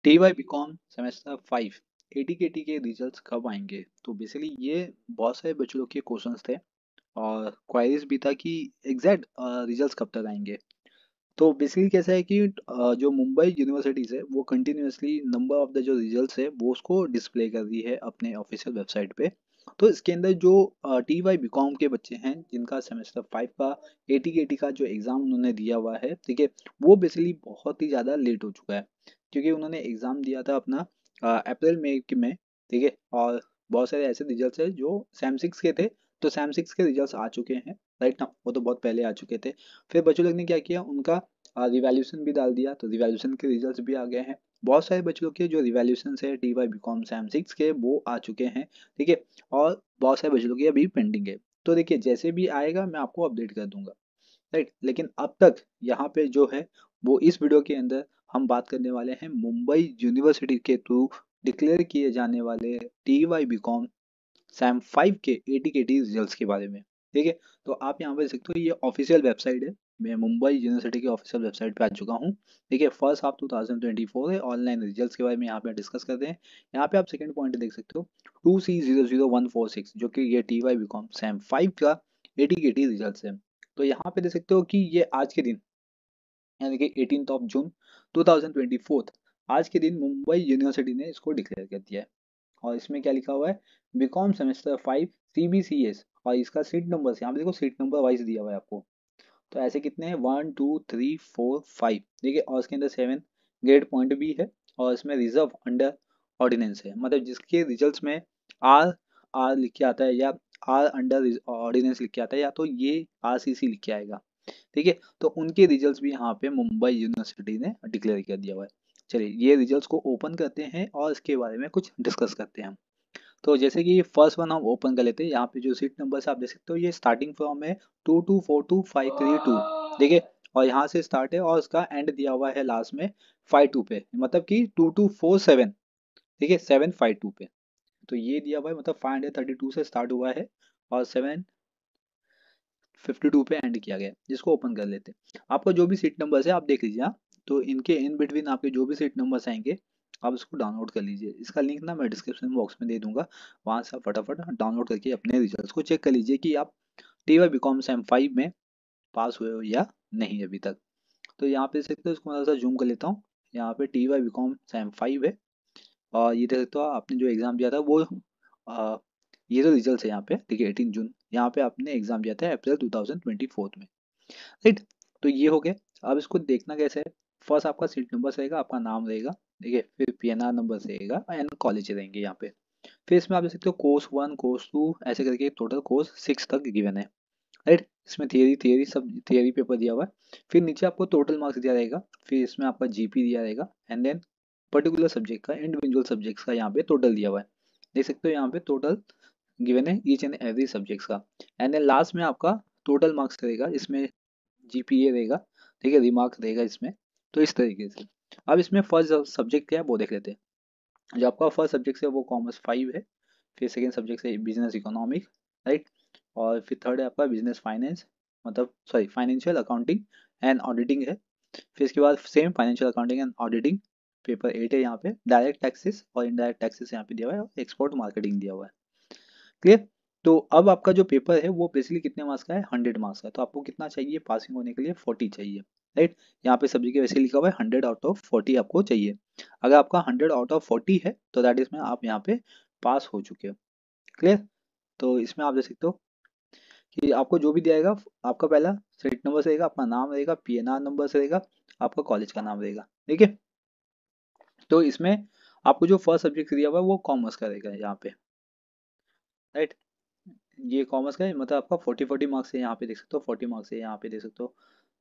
TY BCom semester 5 ATKT के results कब आएंगे? तो बेसिकली ये बहुत सारे बच्चों के क्वेश्चंस थे और क्वारीज भी था कि एग्जैक्ट रिजल्ट्स कब तक आएंगे। तो बेसिकली कैसा है कि जो मुंबई यूनिवर्सिटीज है वो कंटिन्यूअसली नंबर ऑफ द जो रिजल्ट्स है वो उसको डिस्प्ले कर रही है अपने ऑफिशियल वेबसाइट पे। तो इसके अंदर जो TY बीकॉम के बच्चे हैं जिनका सेमेस्टर 5 का ATKT का जो एग्ज़ाम उन्होंने दिया हुआ है, ठीक है, वो बेसिकली बहुत ही ज़्यादा लेट हो चुका है क्योंकि उन्होंने एग्ज़ाम दिया था अपना अप्रैल मई में, ठीक है। और बहुत सारे ऐसे रिजल्ट्स हैं जो सैम 6 के थे, तो सैम 6 के रिजल्ट्स आ चुके हैं राइट ना, वो तो बहुत पहले आ चुके थे। फिर बच्चों लोग ने क्या किया, उनका रिवैल्यूएशन भी डाल दिया, तो रिवैल्यूएशन के रिजल्ट्स भी आ गए हैं। बहुत सारे बच्चों के जो रिवैल्यूएशन है TY बीकॉम सैम 6 के वो आ चुके हैं, ठीक है। और बहुत सारे बच्चों की अभी पेंडिंग है। तो देखिए जैसे भी आएगा मैं आपको अपडेट कर दूंगा, राइट। लेकिन अब तक यहाँ पे जो है वो इस वीडियो के अंदर हम बात करने वाले हैं मुंबई यूनिवर्सिटी के थ्रू डिक्लेयर किए जाने वाले TY बीकॉम सैम 5 के ATKT रिजल्ट्स के बारे में, ठीक है। तो आप यहाँ पे देख सकते हो ये ऑफिशियल वेबसाइट है। मैं मुंबई यूनिवर्सिटी की ऑफिशियल वेबसाइट पे आ चुका हूँ, ठीक है। फर्स्ट हाफ 2024 है, ऑनलाइन रिजल्ट्स के बारे में यहाँ पे डिस्कस करते हैं। यहाँ पे आप सेकंड पॉइंट देख सकते हो 2C00146 जो कि ये TY बीकॉम सैम 5 का ATKT रिजल्ट्स है। तो यहाँ पे देख सकते हो कि ये आज के दिन यानी कि 18 ऑफ जून 2024 आज के दिन मुंबई यूनिवर्सिटी ने इसको डिक्लेयर कर दिया है। और इसमें क्या लिखा हुआ है, बीकॉम सेमेस्टर 5 CBCS, और इसका सीट नंबर यहाँ पे देखो सीट नंबर वाइज दिया हुआ है आपको। तो ऐसे कितने हैं, 1 2 3 4 5, ठीक है। और इसके अंदर 7 ग्रेड पॉइंट भी है और इसमें रिजर्व अंडर ऑर्डिनेंस है, मतलब जिसके रिजल्ट्स में आर आर लिख के आता है या आर अंडर ऑर्डिनेंस लिख के आता है या तो ये RCC लिख के आएगा, ठीक है। तो उनके रिजल्ट्स भी यहाँ पे मुंबई यूनिवर्सिटी ने डिक्लेयर कर दिया हुआ है। चलिए ये रिजल्ट्स को ओपन करते हैं और इसके बारे में कुछ डिस्कस करते हैं हम। तो जैसे कि फर्स्ट वन हम ओपन कर लेते हैं, यहाँ पे जो सीट नंबर आप देख सकते हो ये स्टार्टिंग फ्रॉम है 2242532, ठीक है। और यहाँ से स्टार्ट है और उसका एंड दिया हुआ है लास्ट में 52 पे, मतलब कि 2247, ठीक है, 752 पे। तो ये दिया हुआ है, मतलब 532 से स्टार्ट हुआ है और 752 पे एंड किया गया है। जिसको ओपन कर लेते हैं, आपका जो भी सीट नंबर है आप देख लीजिए। हाँ, तो इनके इन बिटवीन आपके जो भी सीट नंबर्स आएंगे आप इसको डाउनलोड कर लीजिए। इसका लिंक ना मैं डिस्क्रिप्शन बॉक्स में दे दूंगा, वहां से आप फटाफट डाउनलोड करके अपने रिजल्ट्स को चेक कर लीजिए कि आप TY बीकॉम सैम 5 में पास हुए हो या नहीं अभी तक। तो यहाँ पे देख सकते हो, इसको मैं थोड़ा सा जूम कर लेता हूँ। यहाँ पे TY बीकॉम सैम 5 है और ये देख सकते हो आपने जो एग्ज़ाम दिया था वो ये जो रिजल्ट है यहाँ पे, ठीक है, 18 जून यहाँ पे आपने एग्ज़ाम दिया था अप्रैल 2024 में, राइट। तो ये हो गया। अब इसको देखना कैसे है, फर्स्ट आपका सीट नंबर रहेगा, आपका नाम रहेगा, ठीक है। फिर PNR नंबर रहेगा एंड कॉलेज रहेंगे यहाँ पे। फिर इसमें आप देख सकते हो कोर्स 1 कोर्स 2 ऐसे करके टोटल कोर्स 6 तक गिवन है, राइट। इसमें थियरी थियरी सब थियरी पेपर दिया हुआ है। फिर नीचे आपको टोटल मार्क्स दिया रहेगा, फिर इसमें आपका GP दिया रहेगा एंड देन पर्टिकुलर सब्जेक्ट का इंडिविजुअल सब्जेक्ट्स का यहाँ पे टोटल दिया हुआ है। देख सकते हो यहाँ पे टोटल गिवन है ईच एंड एवरी सब्जेक्ट्स का। एंड देन लास्ट में आपका टोटल मार्क्स रहेगा, इसमें GPA रहेगा, ठीक है, रिमार्क्स रहेगा इसमें। तो इस तरीके से अब इसमें फर्स्ट सब्जेक्ट क्या है वो देख लेते हैं। जो आपका फर्स्ट सब्जेक्ट है वो कॉमर्स 5 है। फिर सेकेंड सब्जेक्ट है बिजनेस इकोनॉमिक, राइट। और फिर थर्ड है आपका बिजनेस फाइनेंस, मतलब sorry financial accounting and auditing है। फिर इसके बाद same financial accounting and auditing paper 8 है। यहाँ पे डायरेक्ट टैक्सेस और इनडायरेक्ट टैक्सेस यहाँ पे दिया हुआ है और एक्सपोर्ट मार्केटिंग दिया हुआ है, क्लियर। तो अब आपका जो पेपर है वो बेसिकली कितने मार्क्स का है, 100 मार्क्स का। तो आपको कितना चाहिए पासिंग होने के लिए, 40 चाहिए, राइट। यहाँ पे सब्जेक्ट वैसे लिखा हुआ है 100 आउट ऑफ 40 आपको चाहिए। अगर आपका 100 आउट ऑफ 40 है तो दैट इज में आप यहाँ पे पास हो चुके हो, क्लियर। तो इसमें आप देख सकते हो कि आपको जो भी दिया आपका पहला सीट नंबर रहेगा, अपना नाम रहेगा, PNR नंबर रहेगा, आपका कॉलेज का नाम रहेगा, ठीक है। तो इसमें आपको जो फर्स्ट सब्जेक्ट दिया हुआ है वो कॉमर्स का रहेगा यहाँ पे, राइट। ये कॉमर्स का है, मतलब आपका 40 मार्क्स है, यहाँ पे देख सकते हो 40 मार्क्स है, यहाँ पे देख सकते हो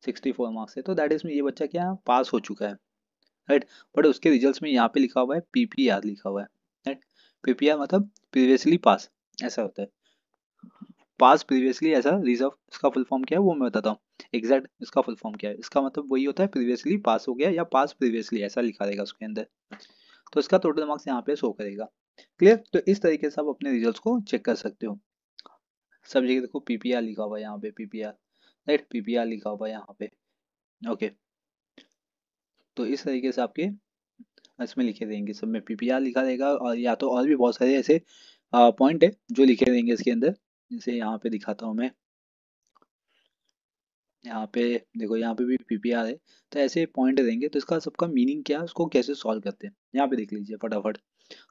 64 मार्क्स है। तो दैट इज में ये बच्चा क्या पास हो चुका है, राइट। बट उसके रिजल्ट्स में यहाँ पे लिखा हुआ है PPR लिखा हुआ है, राइट। PPR मतलब प्रीवियसली पास, ऐसा होता है। पास प्रीवियसली ऐसा रिजर्व, इसका फुल फॉर्म क्या है वो मैं बताता हूँ। एग्जैक्ट इसका फुल फॉर्म क्या है, इसका मतलब वही होता है प्रीवियसली पास हो गया या पास प्रीवियसली, ऐसा लिखा रहेगा उसके अंदर। तो इसका टोटल मार्क्स यहाँ पे शो करेगा, क्लियर। तो इस तरीके से आप अपने रिजल्ट्स को चेक कर सकते हो। सब जगह देखो PPR लिखा हुआ है यहाँ पे, PPR, राइट, PPR लिखा हुआ है यहाँ पे, ओके। तो इस तरीके से आपके इसमें लिखे रहेंगे, सब में पीपीआर लिखा रहेगा, और या तो और भी बहुत सारे ऐसे पॉइंट है जो लिखे रहेंगे इसके अंदर। जैसे यहाँ पे दिखाता हूँ मैं, यहाँ पे देखो, यहाँ पे भी पीपीआर है। तो ऐसे पॉइंट रहेंगे, तो इसका सबका मीनिंग क्या है, उसको कैसे सॉल्व करते हैं, यहाँ पे देख लीजिए फटाफट।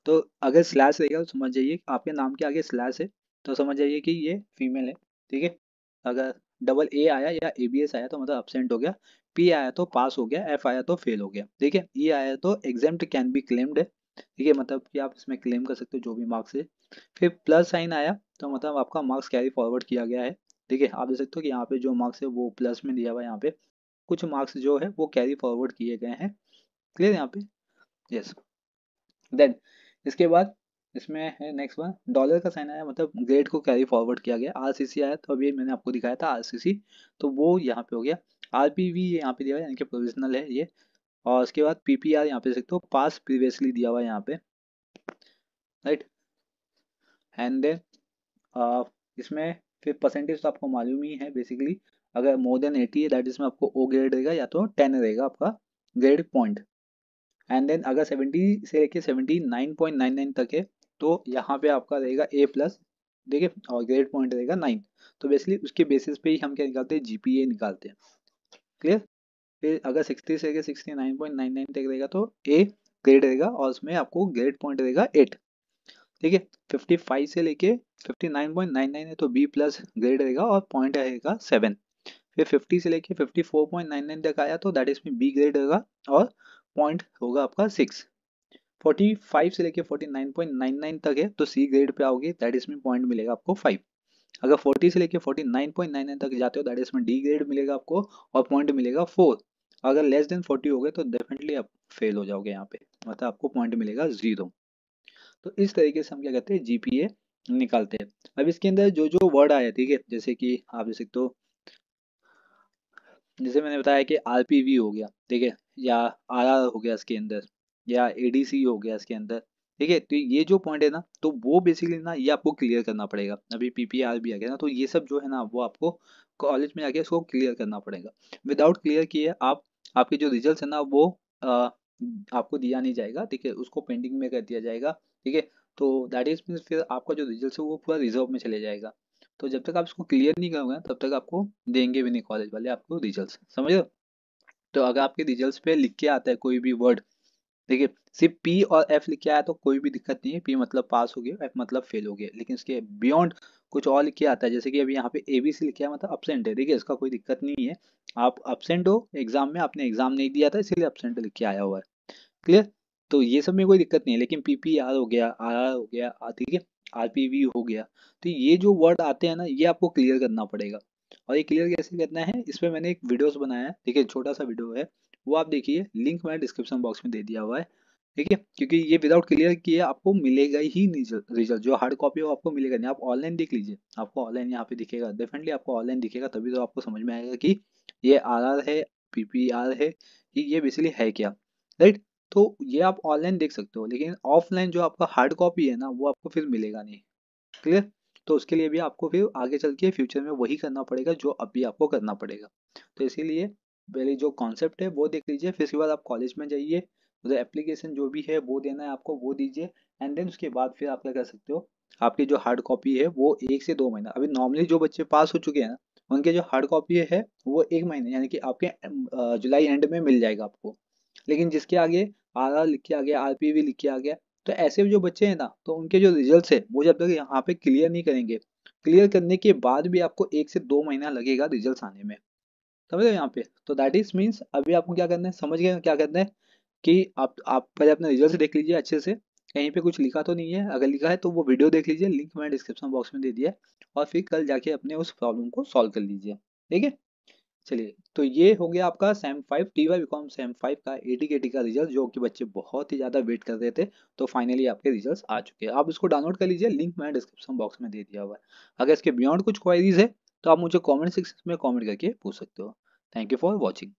तो अगर स्लैश रहेगा तो समझ जाइए आपके नाम के आगे स्लैश है, तो समझ जाइए कि ये फीमेल है, ठीक है। अगर डबल ए आया या एबीएस आया तो मतलब अब्सेंट हो गया, पी आया तो पास हो गया, एफ आया तो फेल हो गया, ठीक है। ई आया तो एग्जाम्ड कैन बी क्लेम्ड है, ठीक है, मतलब कि आप इसमें क्लेम कर सकते हो जो भी मार्क्स है। फिर प्लस साइन आया तो मतलब आपका मार्क्स कैरी फॉरवर्ड किया गया है, ठीक है। आप देख सकते हो कि यहाँ पे जो मार्क्स है वो प्लस में दिया हुआ है, यहाँ पे कुछ मार्क्स जो है वो कैरी फॉरवर्ड किए गए हैं, क्लियर यहाँ पे, यस। देन इसके बाद इसमें है नेक्स्ट वन, डॉलर का साइन आया मतलब ग्रेड को कैरी फॉरवर्ड किया गया। आरसीसी आया तो अभी मैंने आपको दिखाया था आरसीसी, तो वो यहाँ पे हो गया। आरपीवी यहाँ पे दिया हुआ है, यानी कि प्रोविजनल है ये। और उसके बाद पीपीआर यहाँ पे देख सकते हो, पास प्रीवियसली दिया हुआ है यहाँ पे, राइट। एंड देन इसमें फिर परसेंटेज तो आपको मालूम ही है बेसिकली, अगर मोर देन 80 है दैट इसमें आपको ओ ग्रेड रहेगा, या तो 10 रहेगा आपका ग्रेड पॉइंट। एंड देन अगर 70 से लेके 79.99 तक है तो यहाँ पे आपका रहेगा ए प्लस, देखिए, और ग्रेड पॉइंट रहेगा 9। तो बेसिकली उसके बेसिस पे ही हम क्या निकालते हैं, जीपीए निकालते हैं, क्लियर। फिर अगर 60 से लेके 69.99 तक रहेगा तो ए ग्रेड रहेगा, और उसमें आपको ग्रेड पॉइंट रहेगा 8, ठीक है। 55 से लेके 59.99 है तो बी प्लस ग्रेड रहेगा और पॉइंट रहेगा 7। फिर 50 से लेके 54.99 तक आया तो दैट इसमें बी ग्रेड रहेगा और पॉइंट होगा आपका 6। 45 से लेके 49.99 तक है तो सी ग्रेड पे आओगे, दैट इसमें पॉइंट मिलेगा आपको 5। अगर 40 से लेके 49.99 तक जाते हो दैट इसमें डी ग्रेड मिलेगा आपको और पॉइंट मिलेगा 4। अगर लेस देन 40 हो गए तो डेफिनेटली आप फेल हो जाओगे यहाँ पे, मतलब आपको पॉइंट मिलेगा 0। तो इस तरीके से हम क्या करते हैं, जीपीए निकालते हैं। अब इसके अंदर जो जो वर्ड आया, ठीक है, जैसे कि आप देख सकते हो, जैसे मैंने बताया कि आरपीवी हो गया, ठीक है, या आरआर हो गया इसके अंदर, या एडीसी हो गया इसके अंदर, ठीक है। तो ये जो पॉइंट है ना, तो वो बेसिकली ना ये आपको क्लियर करना पड़ेगा। अभी पीपीआर भी आ गया ना, तो ये सब जो है ना वो आपको कॉलेज में आके इसको क्लियर करना पड़ेगा। विदाउट क्लियर किए आप, आपके जो रिजल्ट है ना वो आपको दिया नहीं जाएगा, ठीक है, उसको पेंडिंग में कर दिया जाएगा, ठीक है। तो दैट इज मीन्स फिर आपका जो रिजल्ट है वो पूरा रिजर्व में चले जाएगा। तो जब तक आप इसको क्लियर नहीं करोगे तब तक आपको देंगे भी नहीं कॉलेज वाले आपको रिजल्ट्स, समझ रहे हो। तो अगर आपके रिजल्ट्स पे लिख के आता है कोई भी वर्ड, देखिए, सिर्फ पी और एफ लिख के आया तो कोई भी दिक्कत नहीं है, पी मतलब पास हो गया, एफ मतलब फेल हो गया। लेकिन इसके बियॉन्ड कुछ और लिख के आता है, जैसे कि अभी यहाँ पे ए बी सी लिखा है मतलब अब्सेंट है, देखिए इसका कोई दिक्कत नहीं है। आप अब्सेंट हो एग्जाम में, आपने एग्जाम नहीं दिया था इसीलिए अब्सेंट लिख के आया हुआ है, क्लियर। तो ये सब में कोई दिक्कत नहीं है। लेकिन पीपीआर हो गया, आरआर हो गया, ठीक है, आरपीवी हो गया, तो ये जो वर्ड आते हैं ना ये आपको क्लियर करना पड़ेगा। और ये क्लियर कैसे करना है, इस पर मैंने एक वीडियोस बनाया है, देखिए छोटा सा वीडियो है, वो आप देखिए, लिंक मैंने डिस्क्रिप्शन बॉक्स में दे दिया हुआ है, ठीक है। क्योंकि ये विदाउट क्लियर किए आपको मिलेगा ही नहीं रिजल्ट, जो हार्ड कॉपी है वो आपको मिलेगा नहीं। आप ऑनलाइन देख लीजिए, आपको ऑनलाइन यहाँ पे दिखेगा, डेफिनेटली आपको ऑनलाइन दिखेगा, तभी तो आपको समझ में आएगा कि ये आरआर है, पीपीआर है, कि ये बेसिकली है क्या, राइट। तो ये आप ऑनलाइन देख सकते हो, लेकिन ऑफलाइन जो आपका हार्ड कॉपी है ना वो आपको फिर मिलेगा नहीं, क्लियर। तो उसके लिए भी आपको फिर आगे चल के फ्यूचर में वही करना पड़ेगा जो अभी आपको करना पड़ेगा। तो इसीलिए पहले जो कॉन्सेप्ट है वो देख लीजिए, फिर उसके बाद आप कॉलेज में जाइए, उधर एप्लीकेशन जो भी है वो देना है आपको, वो दीजिए। एंड देन उसके बाद फिर आप क्या कर सकते हो, आपकी जो हार्ड कॉपी है वो 1 से 2 महीना, अभी नॉर्मली जो बच्चे पास हो चुके हैं ना उनके जो हार्ड कॉपी है वो 1 महीने, यानी कि आपके जुलाई एंड में मिल जाएगा आपको। लेकिन जिसके आगे आरआर लिख के आ गया, आरपीवी लिख के आ गया, तो ऐसे जो बच्चे हैं ना तो उनके जो रिजल्ट्स है वो जब तक यहाँ पे क्लियर नहीं करेंगे, क्लियर करने के बाद भी आपको 1 से 2 महीना लगेगा रिजल्ट्स आने में, समझ रहे हो यहाँ पे। तो दैट इज मीन्स अभी आपको क्या करना है, समझ गए क्या करना है, कि आप पहले अपने रिजल्ट देख लीजिए अच्छे से, कहीं पे कुछ लिखा तो नहीं है, अगर लिखा है तो वो वीडियो देख लीजिए, लिंक मैंने डिस्क्रिप्शन बॉक्स में दे दिया है, और फिर कल जाके अपने उस प्रॉब्लम को सॉल्व कर लीजिए, ठीक है। चलिए, तो ये हो गया आपका सेम 5 टीवाई बीकॉम सेम 5 का एटीकेटी का रिजल्ट, जो कि बच्चे बहुत ही ज़्यादा वेट कर रहे थे। तो फाइनली आपके रिजल्ट्स आ चुके हैं, आप इसको डाउनलोड कर लीजिए, लिंक मैंने डिस्क्रिप्शन बॉक्स में दे दिया हुआ है। अगर इसके बियॉन्ड कुछ क्वायरीज है तो आप मुझे कमेंट सेक्शन में कमेंट करके पूछ सकते हो। Thank you for watching.